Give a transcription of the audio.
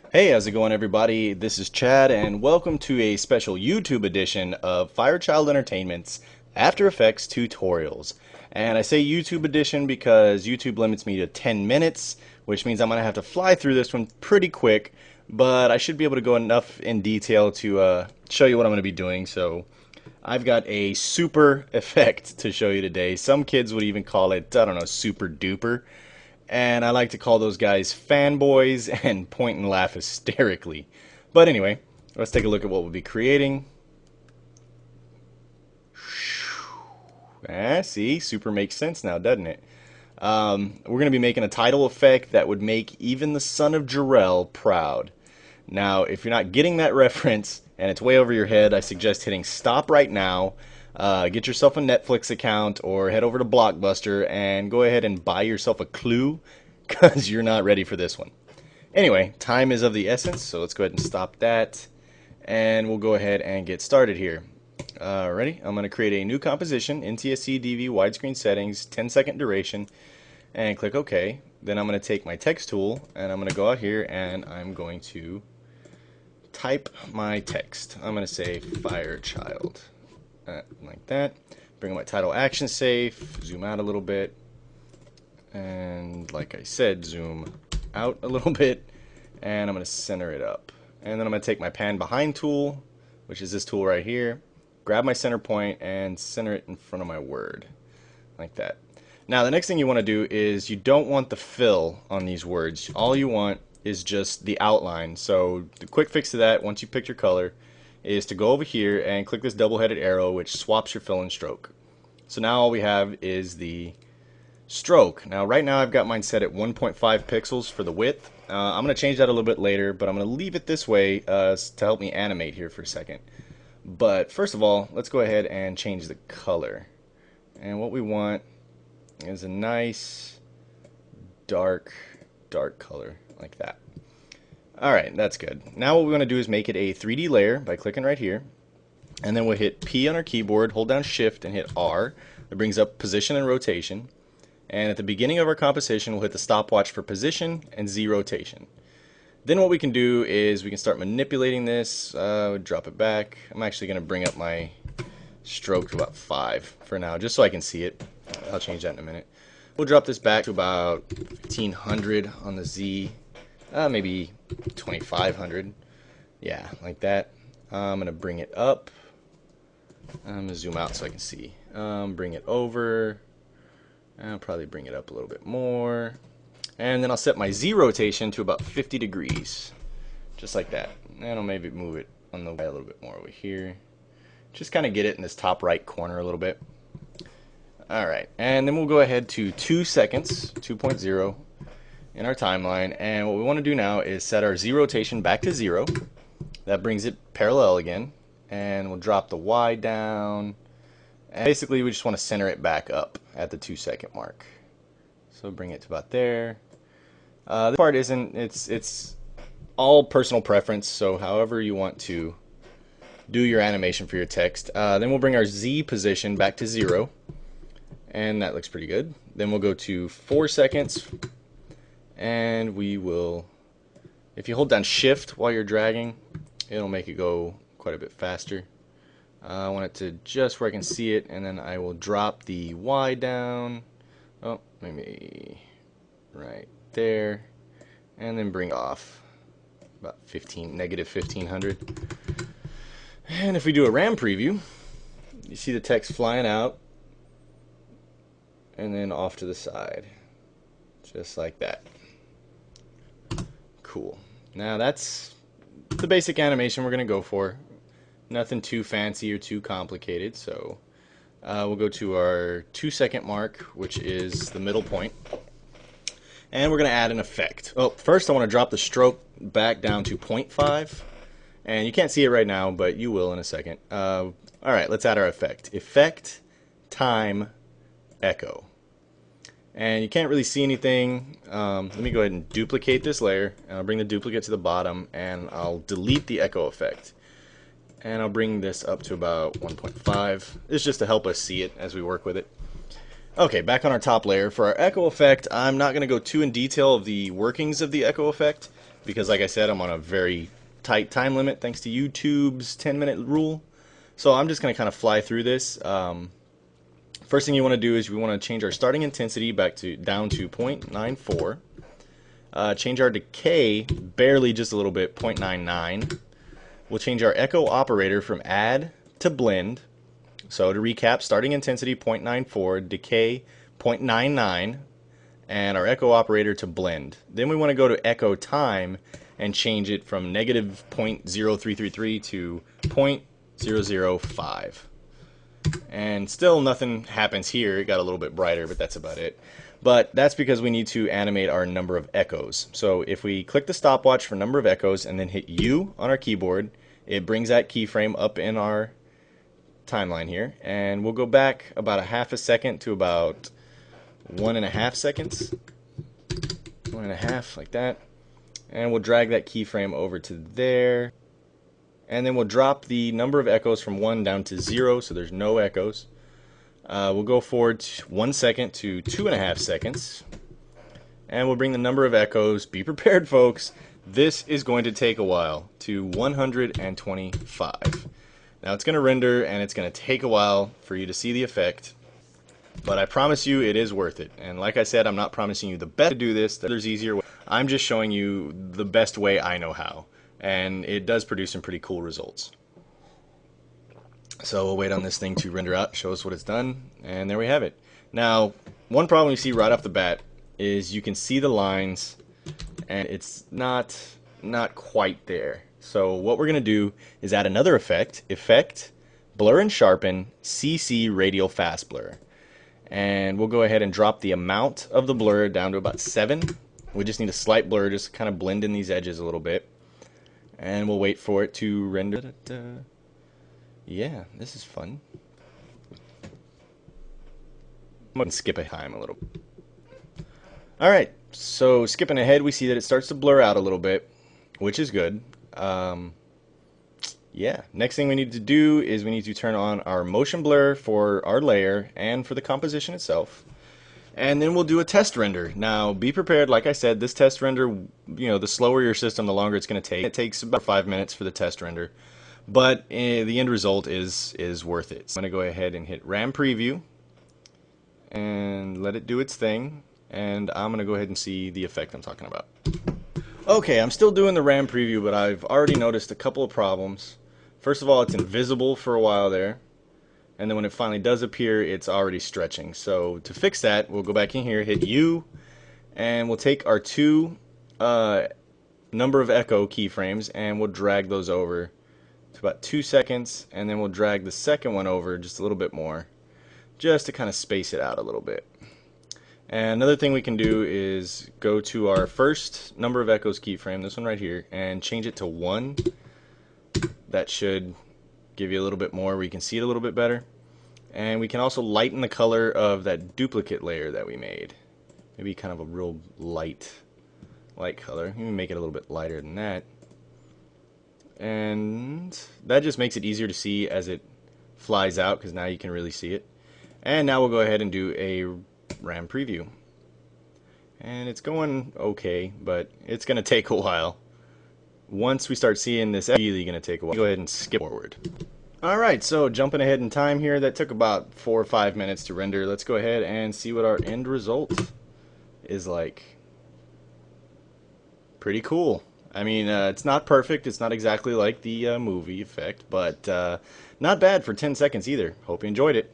Hey, how's it going, everybody? This is Chad, and welcome to a special YouTube edition of Firechild Entertainment's After Effects tutorials. And I say YouTube edition because YouTube limits me to 10 minutes, which means I'm going to have to fly through this one pretty quick, but I should be able to go enough in detail to show you what I'm going to be doing. So I've got a super effect to show you today. Some kids would even call it, I don't know, super duper. And I like to call those guys fanboys and point and laugh hysterically. But anyway, let's take a look at what we'll be creating. See, super makes sense now, doesn't it? We're going to be making a title effect that would make even the son of Jarrell proud. Now, if you're not getting that reference and it's way over your head, I suggest hitting stop right now. Get yourself a Netflix account or head over to Blockbuster and go ahead and buy yourself a Clue because you're not ready for this one. Anyway, time is of the essence, so let's go ahead and stop that. And we'll go ahead and get started here. Ready? I'm going to create a new composition, NTSC DV widescreen settings, 10-second duration, and click OK. Then I'm going to take my text tool and I'm going to go out here and I'm going to type my text. I'm going to say Firechild. Like that. Bring my title action safe, zoom out a little bit, and like I said, zoom out a little bit, and I'm going to center it up. And then I'm going to take my pan behind tool, which is this tool right here, grab my center point and center it in front of my word, like that. Now the next thing you want to do is you don't want the fill on these words. All you want is just the outline. So the quick fix to that, once you pick your color, is to go over here and click this double-headed arrow, which swaps your fill and stroke. So now all we have is the stroke. Now right now I've got mine set at 1.5 pixels for the width. I'm going to change that a little bit later, but I'm going to leave it this way to help me animate here for a second. But first of all, let's go ahead and change the color. And what we want is a nice dark color like that. Alright, that's good. Now what we're going to do is make it a 3D layer by clicking right here. And then we'll hit P on our keyboard, hold down Shift, and hit R. That brings up position and rotation. And at the beginning of our composition, we'll hit the stopwatch for position and Z rotation. Then what we can do is we can start manipulating this. Drop it back. I'm actually going to bring up my stroke to about 5 for now, just so I can see it. I'll change that in a minute. We'll drop this back to about 1500 on the Z. Maybe 2500. Yeah, like that. I'm going to bring it up. I'm going to zoom out so I can see. Bring it over. I'll probably bring it up a little bit more. And then I'll set my Z rotation to about 50 degrees. Just like that. And I'll maybe move it on the way a little bit more over here. Just kind of get it in this top right corner a little bit. Alright, and then we'll go ahead to 2 seconds, 2.0. in our timeline, and what we want to do now is set our Z rotation back to 0. That brings it parallel again, and we'll drop the Y down, and basically we just want to center it back up at the 2-second mark. So bring it to about there. This part isn't, it's all personal preference, so however you want to do your animation for your text. Then we'll bring our Z position back to 0, and that looks pretty good. Then we'll go to 4 seconds. And we will, if you hold down Shift while you're dragging, it'll make it go quite a bit faster. I want it to just where I can see it, and then I will drop the Y down. Oh, maybe right there, and then bring off about negative 1500. And if we do a RAM preview, you see the text flying out, and then off to the side, just like that. Cool. Now that's the basic animation we're going to go for. Nothing too fancy or too complicated. So we'll go to our 2-second mark, which is the middle point. And we're going to add an effect. Oh, first I want to drop the stroke back down to 0.5. And you can't see it right now, but you will in a second. Alright, let's add our effect. Effect, time, echo. And you can't really see anything. Let me go ahead and duplicate this layer. And I'll bring the duplicate to the bottom, and I'll delete the echo effect. And I'll bring this up to about 1.5. This is just to help us see it as we work with it. Okay, back on our top layer. For our echo effect, I'm not going to go too in detail of the workings of the echo effect. because like I said, I'm on a very tight time limit thanks to YouTube's 10-minute rule. So I'm just going to kind of fly through this. First thing you want to do is we want to change our starting intensity down to 0.94. Change our decay barely, just a little bit, 0.99. We'll change our echo operator from add to blend. So to recap, starting intensity 0.94, decay 0.99, and our echo operator to blend. Then we want to go to echo time and change it from negative 0.0333 to 0.005. And still nothing happens here. It got a little bit brighter, but that's about it. But that's because we need to animate our number of echoes. So if we click the stopwatch for number of echoes and then hit U on our keyboard, it brings that keyframe up in our timeline here. And we'll go back about a half a second to about 1.5 seconds. 1.5, like that. And we'll drag that keyframe over to there. And then we'll drop the number of echoes from 1 down to 0, so there's no echoes. We'll go forward 1 second to 2.5 seconds. And we'll bring the number of echoes, be prepared folks, this is going to take a while, to 125. Now it's going to render and it's going to take a while for you to see the effect. But I promise you it is worth it. And like I said, I'm not promising you the best to do this. There's easier way. I'm just showing you the best way I know how. And it does produce some pretty cool results. So we'll wait on this thing to render out, show us what it's done, and there we have it. Now, one problem you see right off the bat is you can see the lines, and it's not quite there. So what we're going to do is add another effect, Effect, Blur and Sharpen, CC Radial Fast Blur. And we'll go ahead and drop the amount of the blur down to about 7. We just need a slight blur, just kind of blend in these edges a little bit. And we'll wait for it to render. Yeah, this is fun. I'm going to skip a time a little. Alright, so skipping ahead, we see that it starts to blur out a little bit, which is good. Yeah, next thing we need to do is we need to turn on our motion blur for our layer and for the composition itself. And then we'll do a test render. Now, be prepared, like I said, this test render, you know, the slower your system, the longer it's going to take. It takes about 5 minutes for the test render. But the end result is worth it. So I'm going to go ahead and hit RAM Preview and let it do its thing. And I'm going to go ahead and see the effect I'm talking about. Okay, I'm still doing the RAM Preview, but I've already noticed a couple of problems. First of all, it's invisible for a while there. And then when it finally does appear, it's already stretching. So to fix that, we'll go back in here, hit U, and we'll take our 2 number of echo keyframes, and we'll drag those over to about 2 seconds, and then we'll drag the second one over just a little bit more, just to kind of space it out a little bit. And another thing we can do is go to our first number of echoes keyframe, this one right here, and change it to 1. That should give you a little bit more where you can see it a little bit better. And we can also lighten the color of that duplicate layer that we made. Maybe kind of a real light color. Maybe make it a little bit lighter than that. And that just makes it easier to see as it flies out, because now you can really see it. And now we'll go ahead and do a RAM preview. And it's going okay, but it's going to take a while. Once we start seeing this, it's really going to take a while. Go ahead and skip forward. Alright, so jumping ahead in time here, that took about 4 or 5 minutes to render. Let's go ahead and see what our end result is like. Pretty cool. I mean, it's not perfect. It's not exactly like the movie effect, but not bad for 10 seconds either. Hope you enjoyed it.